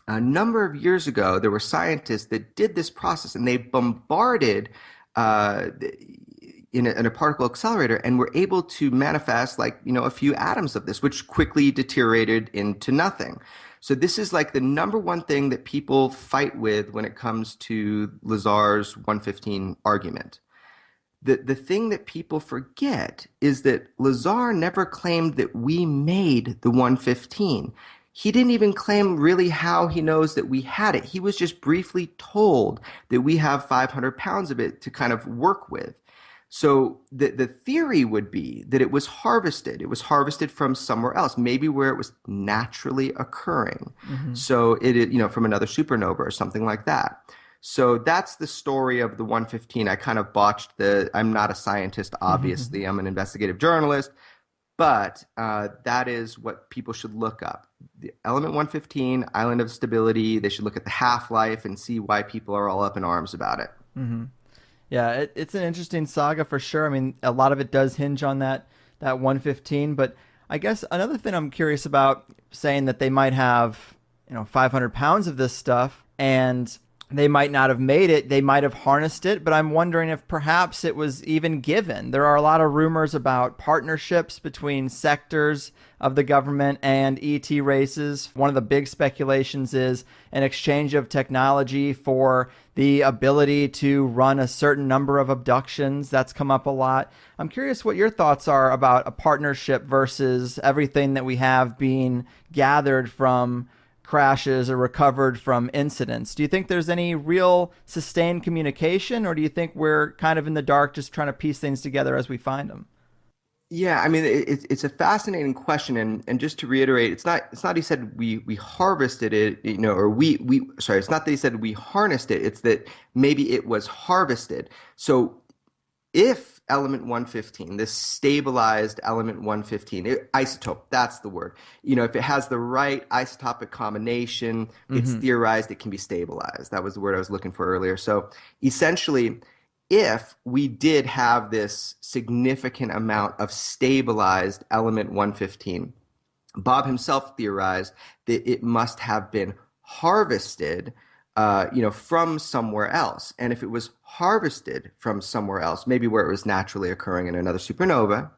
A number of years ago, there were scientists that did this process, and they bombarded uh, in a particle accelerator, and were able to manifest a few atoms of this, which quickly deteriorated into nothing. So this is like the number one thing that people fight with when it comes to Lazar's 115 argument. The thing that people forget is that Lazar never claimed that we made the 115. He didn't even claim really how he knows that we had it. He was just briefly told that we have 500 pounds of it to kind of work with. So the theory would be that it was harvested. It was harvested from somewhere else, maybe where it was naturally occurring. Hmm. So from another supernova or something like that. So that's the story of the 115. I kind of botched I'm not a scientist, obviously. I'm an investigative journalist, but that is what people should look up. The element 115, island of stability. They should look at the half-life and see why people are all up in arms about it. Hmm. Yeah, it's an interesting saga for sure. I mean, a lot of it does hinge on that 115, but I guess another thing I'm curious about, saying that they might have, 500 pounds of this stuff, and they might not have made it. They might have harnessed it, but I'm wondering if perhaps it was even given. There are a lot of rumors about partnerships between sectors of the government and ET races. One of the big speculations is an exchange of technology for the ability to run a certain number of abductions. That's come up a lot. I'm curious what your thoughts are about a partnership versus everything that we have being gathered from crashes or recovered from incidents. Do you think there's any real sustained communication, or do you think we're kind of in the dark just trying to piece things together as we find them? Yeah, I mean it's a fascinating question, and just to reiterate, it's not he said we harvested it, or we sorry, it's not that he said we harnessed it, it's that maybe it was harvested. So if element 115, this stabilized element 115, isotope, that's the word. If it has the right isotopic combination, it's Hmm. theorized it can be stabilized. That was the word I was looking for earlier. So essentially, if we did have this significant amount of stabilized element 115, Bob himself theorized that it must have been harvested, from somewhere else. And if it was harvested from somewhere else, maybe where it was naturally occurring in another supernova,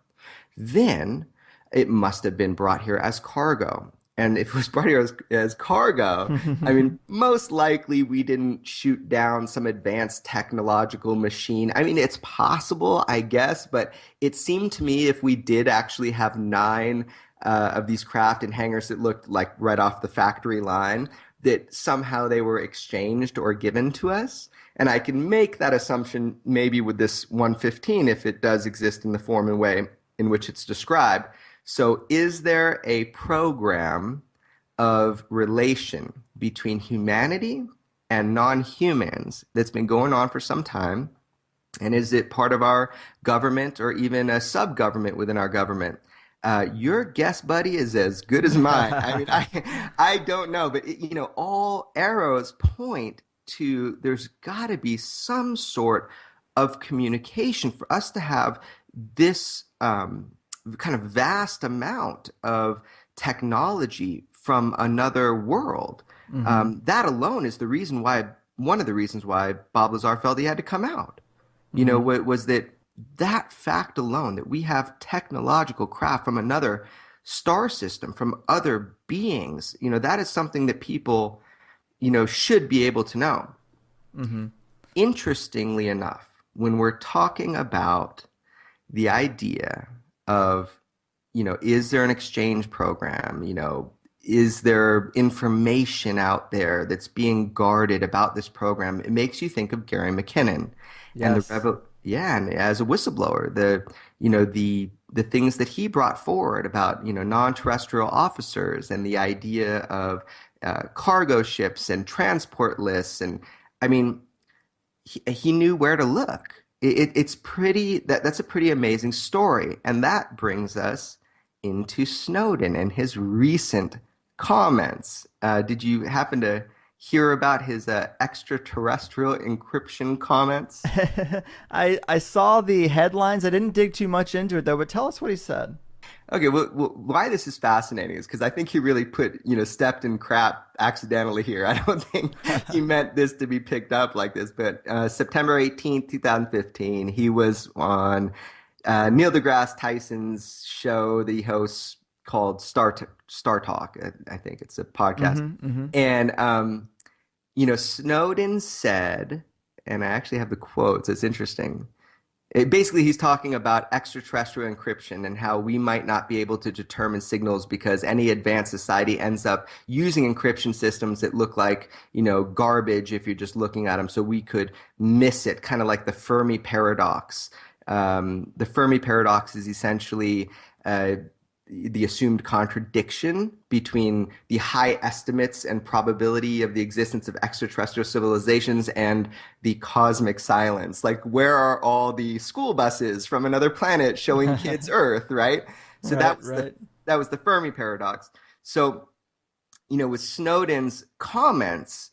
then it must have been brought here as cargo. And if it was brought here as cargo, I mean, most likely we didn't shoot down some advanced technological machine. I mean, it's possible, I guess, but it seemed to me if we did actually have nine of these craft in hangars that looked like right off the factory line, that somehow they were exchanged or given to us. And I can make that assumption maybe with this 115 if it does exist in the form and way in which it's described. So, is there a program of relation between humanity and non-humans that's been going on for some time? And is it part of our government or even a sub-government within our government? Your guess, buddy, is as good as mine. I mean, I don't know, but all arrows point to there's got to be some sort of communication for us to have this kind of vast amount of technology from another world. Hmm. That alone is one of the reasons why Bob Lazar felt he had to come out. Hmm. Was that fact alone, that we have technological craft from another star system, from other beings, that is something that people, should be able to know. Hmm. Interestingly enough, when we're talking about the idea of, is there an exchange program? is there information out there that's being guarded about this program? It makes you think of Gary McKinnon and Yes. yeah, and as a whistleblower, the things that he brought forward about non-terrestrial officers and the idea of cargo ships and transport lists, and I mean he knew where to look. It's pretty that's a pretty amazing story, and that brings us into Snowden and his recent comments. Did you happen to hear about his extraterrestrial encryption comments? I saw the headlines. I didn't dig too much into it though, but tell us what he said. Okay, well, why this is fascinating is because I think he really stepped in crap accidentally here. I don't think he meant this to be picked up like this, but September 18th, 2015, he was on Neil deGrasse Tyson's show that he hosts called Star Talk. I think it's a podcast. And, Snowden said, and I actually have the quotes, it's interesting. Basically, he's talking about extraterrestrial encryption and how we might not be able to determine signals because any advanced society ends up using encryption systems that look like, garbage if you're just looking at them. So we could miss it, kind of like the Fermi paradox. The Fermi paradox is essentially the assumed contradiction between the high estimates and probability of the existence of extraterrestrial civilizations and the cosmic silence. Like, where are all the school buses from another planet showing kids Earth, right? So Right, right. that was the Fermi paradox. So, with Snowden's comments,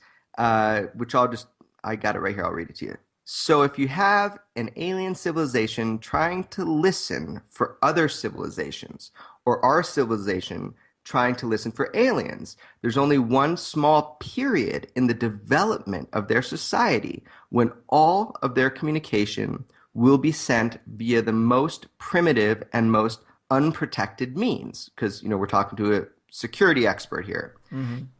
which I got it right here, I'll read it to you. So if you have an alien civilization trying to listen for other civilizations, or our civilization trying to listen for aliens, there's only one small period in the development of their society when all of their communication will be sent via the most primitive and most unprotected means. Because, we're talking to a security expert here.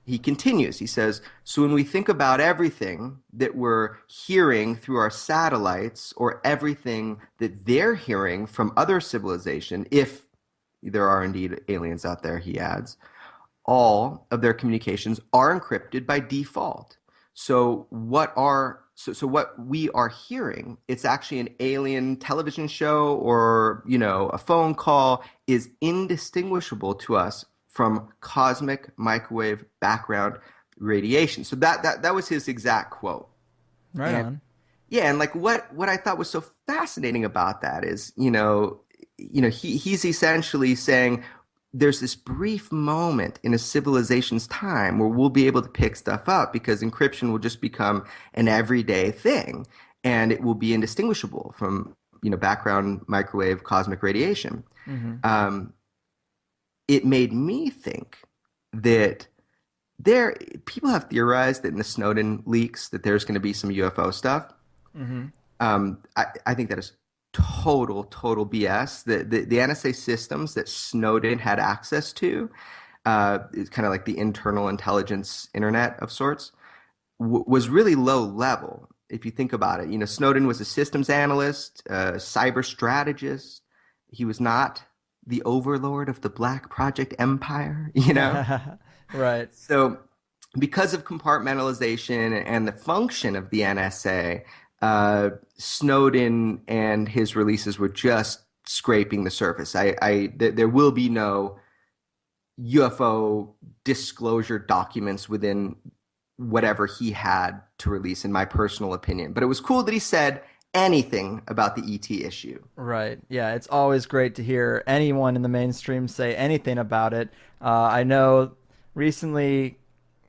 He continues, he says, so when we think about everything that we're hearing through our satellites or everything that they're hearing from other civilization, if there are indeed aliens out there, he adds, all of their communications are encrypted by default. So what we are hearing, it's actually an alien television show or, a phone call, is indistinguishable to us from cosmic microwave background radiation. So that was his exact quote. Right And on. yeah, and like what I thought was so fascinating about that is, he's essentially saying there's this brief moment in a civilization's time where we'll be able to pick stuff up because encryption will just become an everyday thing and it will be indistinguishable from, background microwave cosmic radiation. Um, it made me think that people have theorized that in the Snowden leaks that there's going to be some UFO stuff. I think that is total BS. The NSA systems that Snowden had access to, is kind of like the internal intelligence internet of sorts, was really low level. If you think about it, Snowden was a systems analyst, a cyber strategist. He was not the overlord of the Black Project Empire. Right. So, because of compartmentalization and the function of the NSA, Snowden and his releases were just scraping the surface. There will be no UFO disclosure documents within whatever he had to release, in my personal opinion. But it was cool that he said anything about the ET issue. Right. Yeah, it's always great to hear anyone in the mainstream say anything about it. I know recently,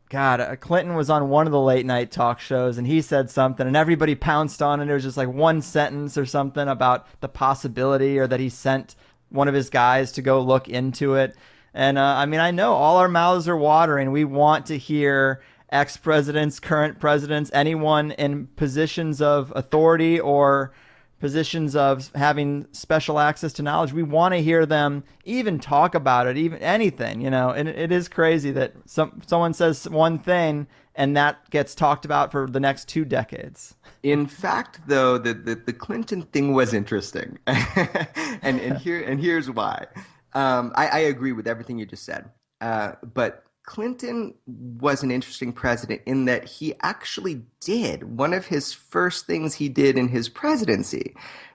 God, Clinton was on one of the late night talk shows and he said something and everybody pounced on it. It was just like one sentence or something about the possibility or that he sent one of his guys to go look into it. And I know all our mouths are watering. We want to hear ex-presidents, current presidents, anyone in positions of authority or positions of having special access to knowledge. We want to hear them even talk about it, even anything, and it is crazy that someone says one thing and that gets talked about for the next 2 decades. In fact, though, the Clinton thing was interesting, and here's why. I agree with everything you just said, but Clinton was an interesting president in that he actually did. One of his first things he did in his presidency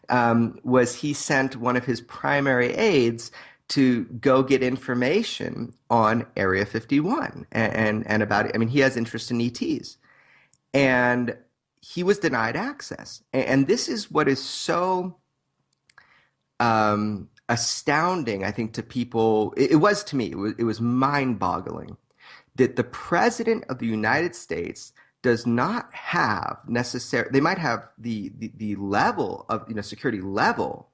was he sent one of his primary aides to go get information on Area 51 and about it. I mean, he has interest in ETs. And he was denied access. And this is what is so astounding, I think, to people. It was to me. It was mind-boggling that the president of the United States does not have necessary. They might have the level of security level,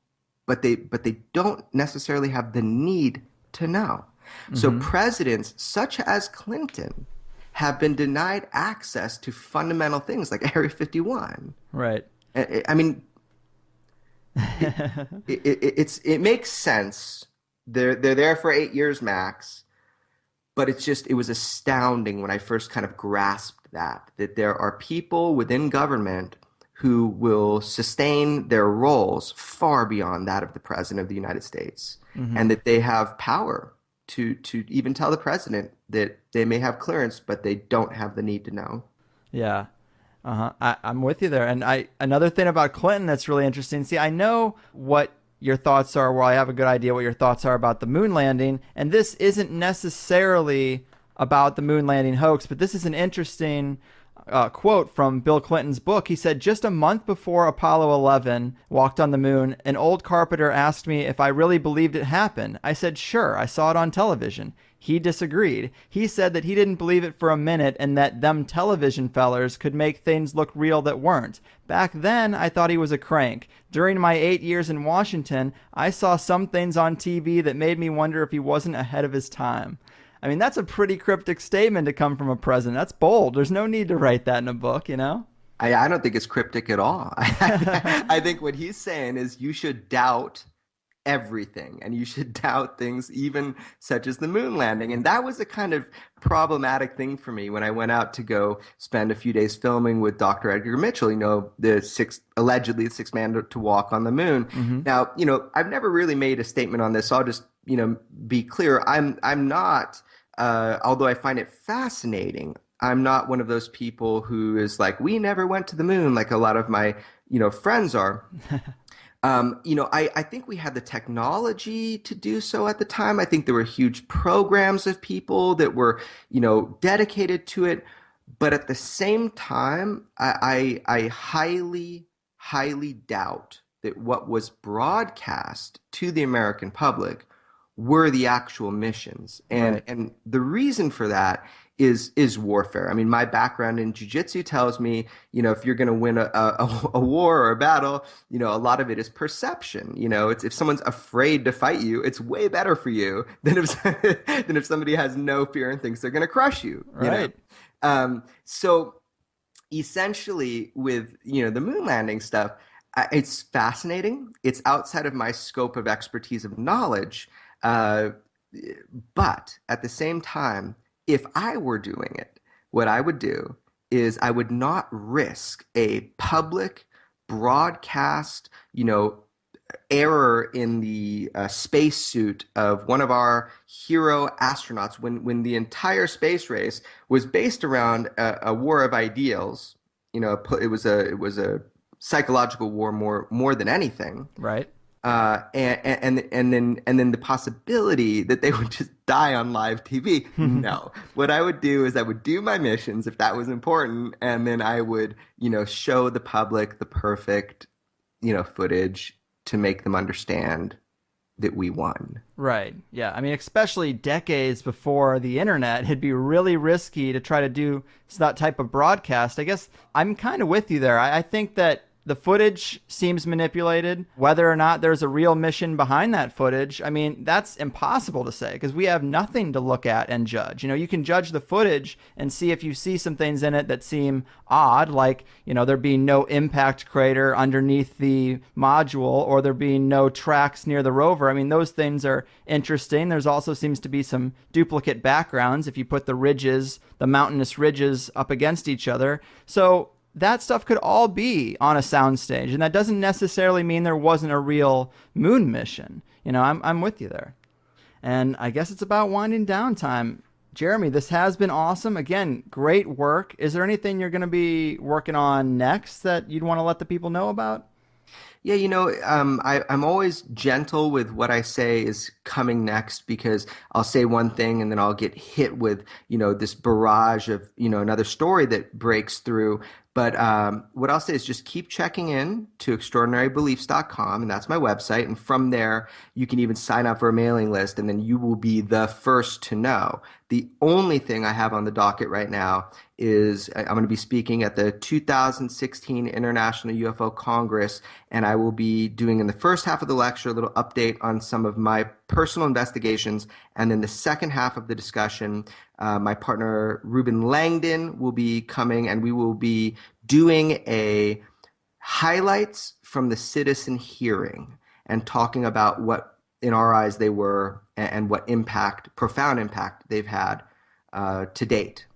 but they don't necessarily have the need to know. Mm-hmm. So presidents such as Clinton have been denied access to fundamental things like Area 51. Right. I mean, it makes sense. They're there for 8 years max, but it was astounding when I first kind of grasped that there are people within government who will sustain their roles far beyond that of the president of the United States, mm-hmm. and that they have power to even tell the president that they may have clearance, but they don't have the need to know. Yeah. I'm with you there. And another thing about Clinton that's really interesting. See, I know what your thoughts are. Well, I have a good idea what your thoughts are about the moon landing. And this isn't necessarily about the moon landing hoax, but this is an interesting quote from Bill Clinton's book. He said, just a month before Apollo 11 walked on the moon, an old carpenter asked me if I really believed it happened. I said, sure, I saw it on television. He disagreed. He said that he didn't believe it for a minute and that them television fellers could make things look real that weren't. Back then, I thought he was a crank. During my 8 years in Washington, I saw some things on TV that made me wonder if he wasn't ahead of his time. I mean, that's a pretty cryptic statement to come from a president. That's bold. There's no need to write that in a book, you know? I don't think it's cryptic at all. I think what he's saying is you should doubt everything, and you should doubt things even such as the moon landing. And that was a kind of problematic thing for me when I went out to go spend a few days filming with Dr. Edgar Mitchell, allegedly the sixth man to walk on the moon. Mm-hmm. Now, I've never really made a statement on this, so I'll just, be clear. I'm not, although I find it fascinating, I'm not one of those people who is like, we never went to the moon, like a lot of my, friends are. I think we had the technology to do so at the time. I think there were huge programs of people that were, dedicated to it. But at the same time, I highly, highly doubt that what was broadcast to the American public were the actual missions. And the reason for that is warfare. I mean, my background in jiu-jitsu tells me, if you're going to win a war or a battle, a lot of it is perception. It's if someone's afraid to fight you, it's way better for you than if somebody has no fear and thinks they're going to crush you. Right. So essentially with, the moon landing stuff, it's fascinating. It's outside of my scope of expertise of knowledge. But at the same time, if I were doing it, what I would do is I would not risk a public broadcast, error in the spacesuit of one of our hero astronauts when the entire space race was based around a war of ideals. It was a psychological war more than anything. Right. And then the possibility that they would just die on live TV. No, what I would do is I would do my missions if that was important, and then I would, show the public the perfect, footage to make them understand that we won. Right. Yeah. I mean, especially decades before the internet, it'd be really risky to try to do that type of broadcast. I guess I'm kind of with you there. I think that the footage seems manipulated. Whether or not there's a real mission behind that footage, I mean, that's impossible to say because we have nothing to look at and judge. You can judge the footage and see if you see some things in it that seem odd, like, there being no impact crater underneath the module or there being no tracks near the rover. I mean, those things are interesting. There's also seems to be some duplicate backgrounds if you put the mountainous ridges up against each other. So that stuff could all be on a soundstage, and that doesn't necessarily mean there wasn't a real moon mission. I'm with you there. And I guess it's about winding down time. Jeremy, this has been awesome. Again, great work. Is there anything you're going to be working on next that you'd want to let the people know about? Yeah, I'm always gentle with what I say is coming next because I'll say one thing and then I'll get hit with, this barrage of, another story that breaks through. But what I'll say is just keep checking in to extraordinarybeliefs.com, and that's my website. And from there, you can even sign up for a mailing list, and then you will be the first to know. The only thing I have on the docket right now is I'm going to be speaking at the 2016 International UFO Congress, and I will be doing in the first half of the lecture a little update on some of my personal investigations, and then the second half of the discussion, my partner Ruben Langdon will be coming, and we will be doing a highlights from the citizen hearing and talking about what in our eyes they were and what impact, profound impact they've had to date.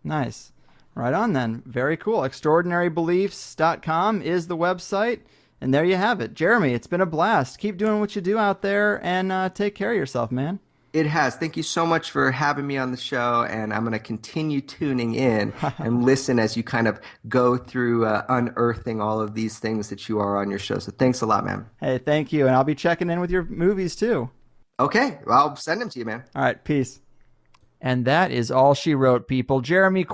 Nice. Right on then. Very cool. Extraordinarybeliefs.com is the website. And there you have it. Jeremy, it's been a blast. Keep doing what you do out there and take care of yourself, man. It has. Thank you so much for having me on the show, and I'm going to continue tuning in and listen as you kind of go through unearthing all of these things that you are on your show. So thanks a lot, man. Hey, thank you. And I'll be checking in with your movies too. Okay, well, I'll send them to you, man. All right, peace. And that is all she wrote, people. Jeremy